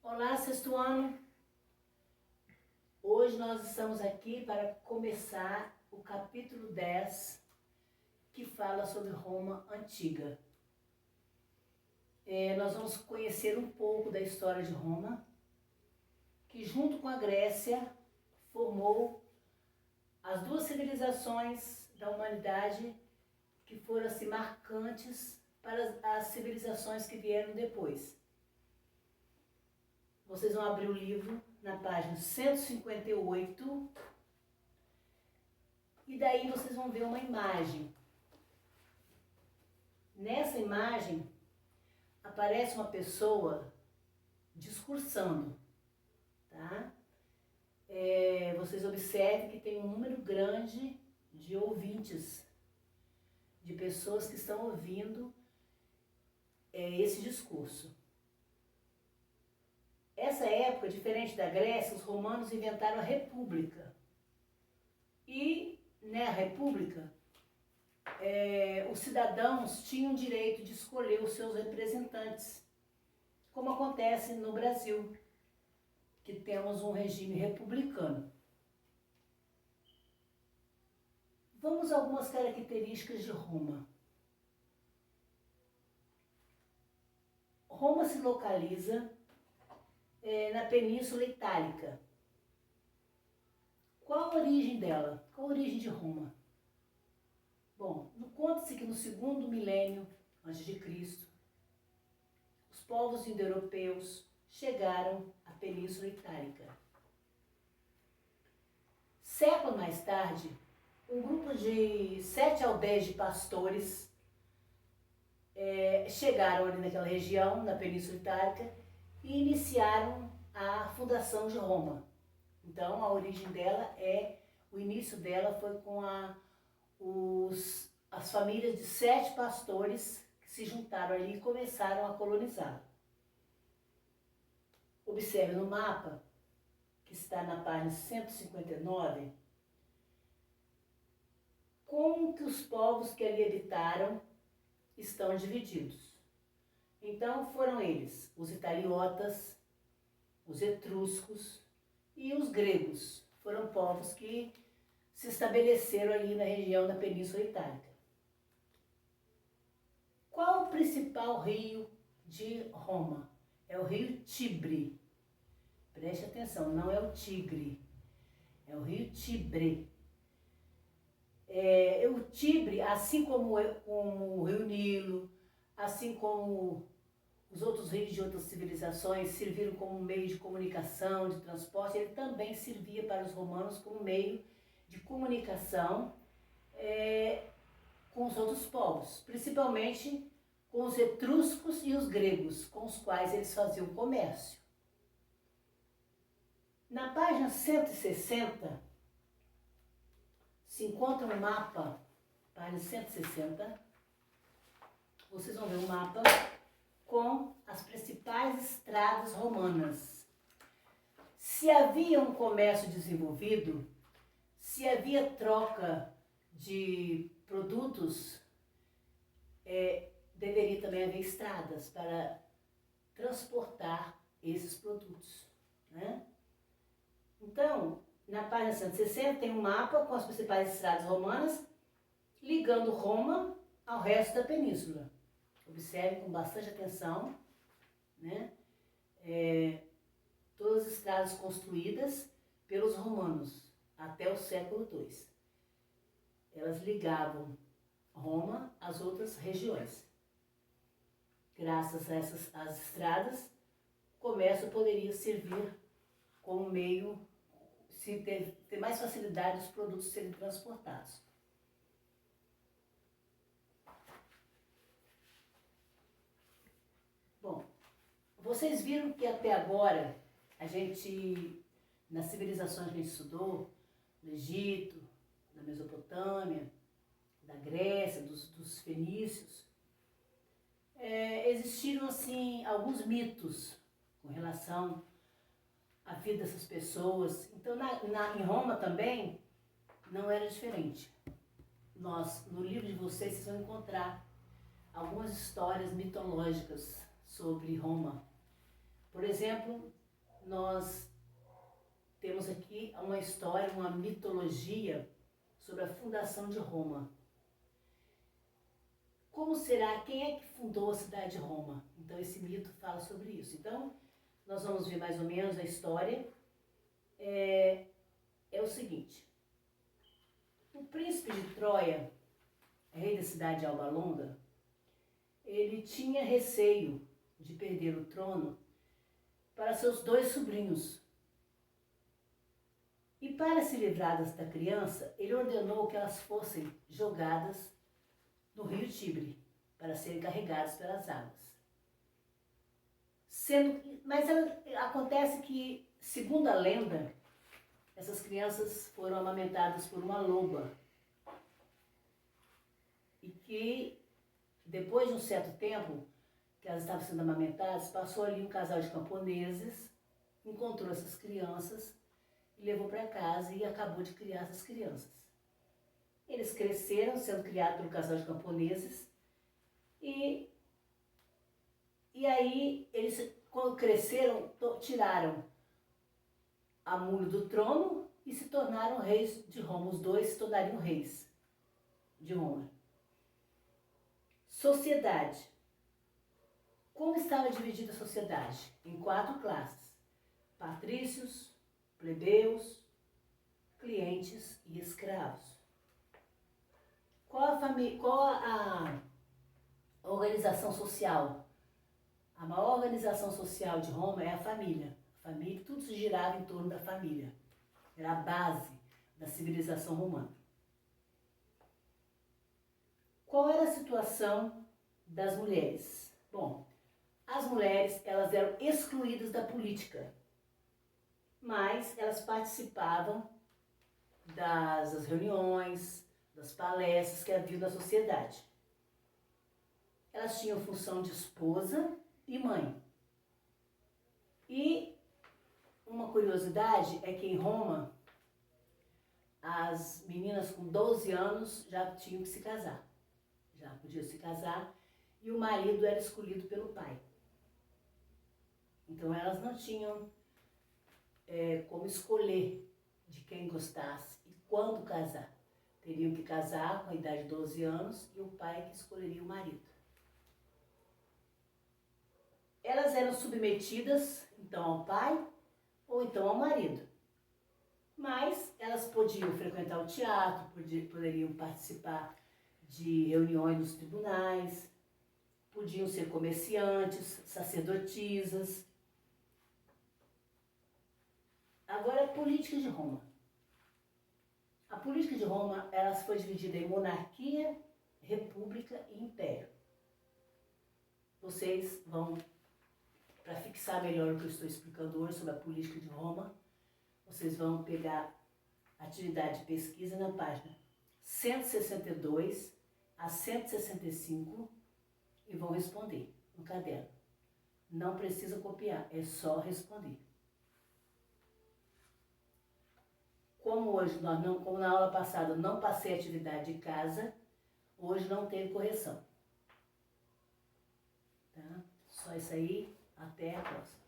Olá, sexto ano! Hoje nós estamos aqui para começar o capítulo 10, que fala sobre Roma Antiga. Nós vamos conhecer um pouco da história de Roma, que junto com a Grécia formou as duas civilizações da humanidade que foram assim, marcantes para as civilizações que vieram depois. Vocês vão abrir o livro na página 158 e daí vocês vão ver uma imagem. Nessa imagem aparece uma pessoa discursando, tá? Vocês observem que tem um número grande de ouvintes, de pessoas que estão ouvindo esse discurso. Essa época, diferente da Grécia, os romanos inventaram a república. E na república, os cidadãos tinham o direito de escolher os seus representantes, como acontece no Brasil, que temos um regime republicano. Vamos a algumas características de Roma. Roma se localiza na Península Itálica. Qual a origem dela? Qual a origem de Roma? Bom, conta-se que no segundo milênio antes de Cristo, os povos indo-europeus chegaram à Península Itálica. Séculos mais tarde, um grupo de 7 aldeias de pastores chegaram ali naquela região, na Península Itálica, e iniciaram a fundação de Roma. Então, a origem dela o início dela foi com as famílias de 7 pastores que se juntaram ali e começaram a colonizar. Observe no mapa, que está na página 159, como que os povos que ali habitaram estão divididos. Então foram eles, os italiotas, os etruscos e os gregos. Foram povos que se estabeleceram ali na região da Península Itálica. Qual o principal rio de Roma? É o rio Tibre. Preste atenção, não é o Tigre, é o rio Tibre. O Tibre, assim como o rio Nilo, assim como os outros rios de outras civilizações serviram como meio de comunicação, de transporte, ele também servia para os romanos como meio de comunicação com os outros povos, principalmente com os etruscos e os gregos, com os quais eles faziam comércio. Na página 160, se encontra um mapa, página 160, vocês vão ver um mapa com as principais estradas romanas. Se havia um comércio desenvolvido, se havia troca de produtos, deveria também haver estradas para transportar esses produtos, né? Então, na página 160 tem um mapa com as principais estradas romanas, ligando Roma ao resto da península. Observe com bastante atenção, né? Todas as estradas construídas pelos romanos até o século II. Elas ligavam Roma às outras regiões. Graças a essas estradas, o comércio poderia servir como meio de ter mais facilidade dos produtos serem transportados. Bom, vocês viram que até agora, nas civilizações que a gente estudou, no Egito, na Mesopotâmia, da Grécia, dos fenícios, existiram assim alguns mitos com relação à vida dessas pessoas. Então, em Roma também não era diferente. No livro de vocês vão encontrar algumas histórias mitológicas sobre Roma. Por exemplo, nós temos aqui uma história, uma mitologia sobre a fundação de Roma. Como será? Quem é que fundou a cidade de Roma? Então esse mito fala sobre isso. Então nós vamos ver mais ou menos a história. É o seguinte: o príncipe de Troia, rei da cidade de Alba Longa, ele tinha receio de perder o trono para seus 2 sobrinhos. E para se livrar desta criança, ele ordenou que elas fossem jogadas no rio Tibre, para serem carregadas pelas águas. Mas acontece que, segundo a lenda, essas crianças foram amamentadas por uma loba. E que, depois de um certo tempo que elas estavam sendo amamentadas, passou ali um casal de camponeses, encontrou essas crianças e levou para casa e acabou de criar essas crianças. Eles cresceram, sendo criados pelo casal de camponeses, e aí eles, quando cresceram, tiraram a mule do trono e se tornaram reis de Roma. Os 2 se tornariam reis de Roma. Sociedade. Como estava dividida a sociedade? Em 4 classes: patrícios, plebeus, clientes e escravos. Qual a organização social? A maior organização social de Roma é a família. A família, tudo se girava em torno da família. Era a base da civilização romana. Qual era a situação das mulheres? Bom, as mulheres, elas eram excluídas da política, mas elas participavam das reuniões, das palestras que havia na sociedade. Elas tinham função de esposa e mãe. E uma curiosidade é que em Roma, as meninas com 12 anos já tinham que se casar. Já podiam se casar e o marido era escolhido pelo pai. Então elas não tinham como escolher de quem gostasse e quando casar. Teriam que casar com a idade de 12 anos e o pai que escolheria o marido. Elas eram submetidas, então, ao pai ou então ao marido. Mas elas podiam frequentar o teatro, poderiam participar de reuniões nos tribunais, podiam ser comerciantes, sacerdotisas. Agora, a política de Roma. A política de Roma, ela foi dividida em monarquia, república e império. Vocês vão, para fixar melhor o que eu estou explicando hoje sobre a política de Roma, vocês vão pegar atividade de pesquisa na página 162 a 165 e vão responder no caderno. Não precisa copiar, é só responder. Como hoje como na aula passada não passei atividade de casa, hoje não teve correção. Tá? Só isso aí, até a próxima.